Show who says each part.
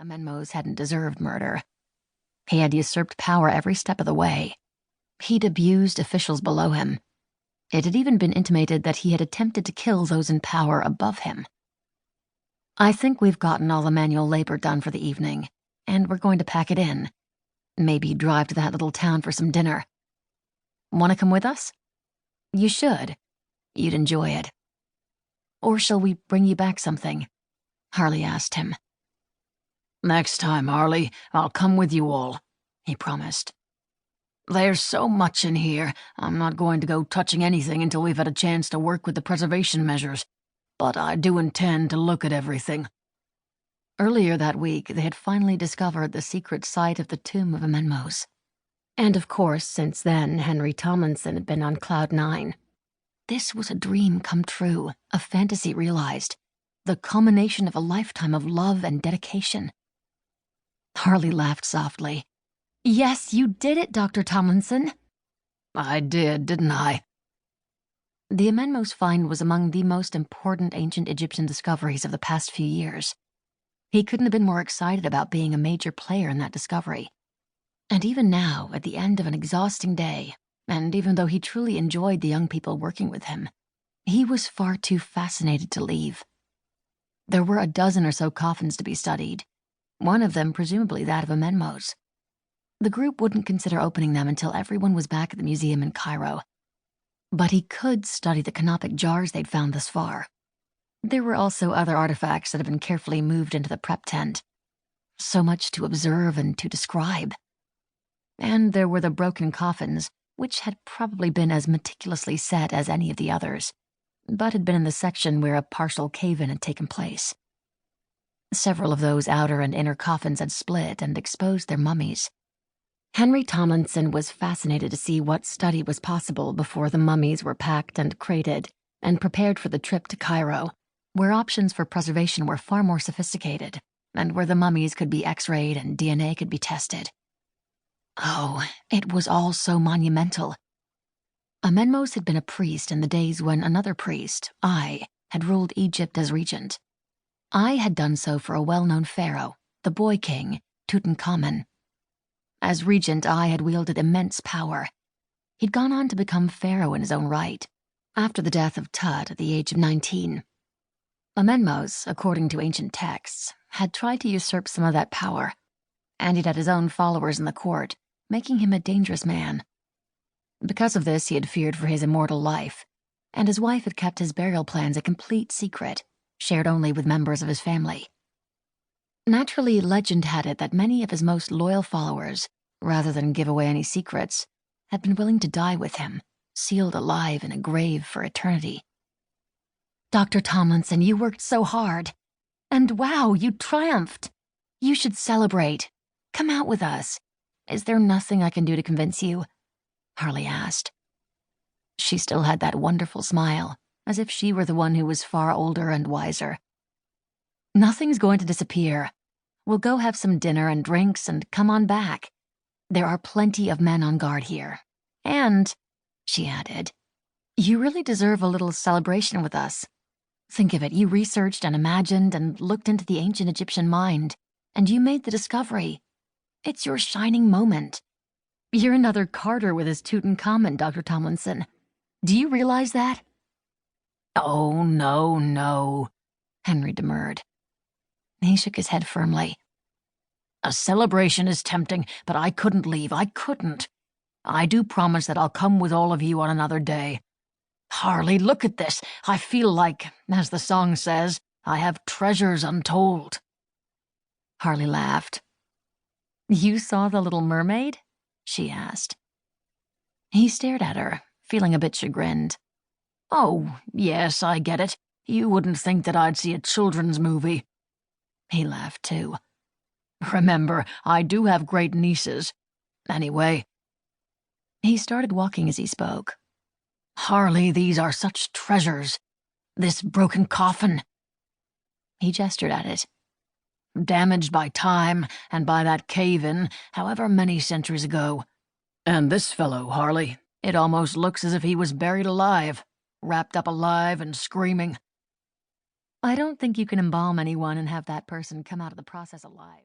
Speaker 1: Amenmose hadn't deserved murder. He had usurped power every step of the way. He'd abused officials below him. It had even been intimated that he had attempted to kill those in power above him. I think we've gotten all the manual labor done for the evening, and we're going to pack it in. Maybe drive to that little town for some dinner. Want to come with us? You should. You'd enjoy it. Or shall we bring you back something? Harley asked him.
Speaker 2: Next time, Harley, I'll come with you all, he promised. There's so much in here, I'm not going to go touching anything until we've had a chance to work with the preservation measures, but I do intend to look at everything.
Speaker 1: Earlier that week, they had finally discovered the secret site of the tomb of Amenmose. And of course, since then, Henry Tomlinson had been on Cloud 9. This was a dream come true, a fantasy realized, the culmination of a lifetime of love and dedication. Harley laughed softly. Yes, you did it, Dr. Tomlinson.
Speaker 2: I did, didn't I?
Speaker 1: The Amenmose find was among the most important ancient Egyptian discoveries of the past few years. He couldn't have been more excited about being a major player in that discovery. And even now, at the end of an exhausting day, and even though he truly enjoyed the young people working with him, he was far too fascinated to leave. There were a dozen or so coffins to be studied, one of them presumably that of Amenmose. The group wouldn't consider opening them until everyone was back at the museum in Cairo. But he could study the canopic jars they'd found thus far. There were also other artifacts that had been carefully moved into the prep tent. So much to observe and to describe. And there were the broken coffins, which had probably been as meticulously set as any of the others, but had been in the section where a partial cave-in had taken place. Several of those outer and inner coffins had split and exposed their mummies. Henry Tomlinson was fascinated to see what study was possible before the mummies were packed and crated and prepared for the trip to Cairo, where options for preservation were far more sophisticated, and where the mummies could be x-rayed and DNA could be tested. Oh, it was all so monumental. Amenmose had been a priest in the days when another priest, I, had ruled Egypt as regent. I had done so for a well-known pharaoh, the boy king, Tutankhamun. As regent, I had wielded immense power. He'd gone on to become pharaoh in his own right, after the death of Tut at the age of 19. Amenmose, according to ancient texts, had tried to usurp some of that power, and he'd had his own followers in the court, making him a dangerous man. Because of this, he had feared for his immortal life, and his wife had kept his burial plans a complete secret, shared only with members of his family. Naturally, legend had it that many of his most loyal followers, rather than give away any secrets, had been willing to die with him, sealed alive in a grave for eternity. Dr. Tomlinson, you worked so hard. And wow, you triumphed. You should celebrate. Come out with us. Is there nothing I can do to convince you? Harley asked. She still had that wonderful smile, as if she were the one who was far older and wiser. Nothing's going to disappear. We'll go have some dinner and drinks and come on back. There are plenty of men on guard here. And, she added, you really deserve a little celebration with us. Think of it, you researched and imagined and looked into the ancient Egyptian mind, and you made the discovery. It's your shining moment. You're another Carter with his Tutankhamun, Dr. Tomlinson. Do you realize that?
Speaker 2: Oh, no,
Speaker 1: Henry demurred. He shook his head firmly.
Speaker 2: A celebration is tempting, but I couldn't leave. I couldn't. I do promise that I'll come with all of you on another day. Harley, look at this. I feel like, as the song says, I have treasures untold.
Speaker 1: Harley laughed. You saw the Little Mermaid? She asked. He stared at her, feeling a bit chagrined.
Speaker 2: Oh, yes, I get it. You wouldn't think that I'd see a children's movie.
Speaker 1: He laughed too.
Speaker 2: Remember, I do have great nieces. Anyway.
Speaker 1: He started walking as he spoke.
Speaker 2: Harley, these are such treasures. This broken coffin.
Speaker 1: He gestured at it.
Speaker 2: Damaged by time and by that cave-in, however many centuries ago. And this fellow, Harley, it almost looks as if he was buried alive, wrapped up alive and screaming.
Speaker 1: I don't think you can embalm anyone and have that person come out of the process alive.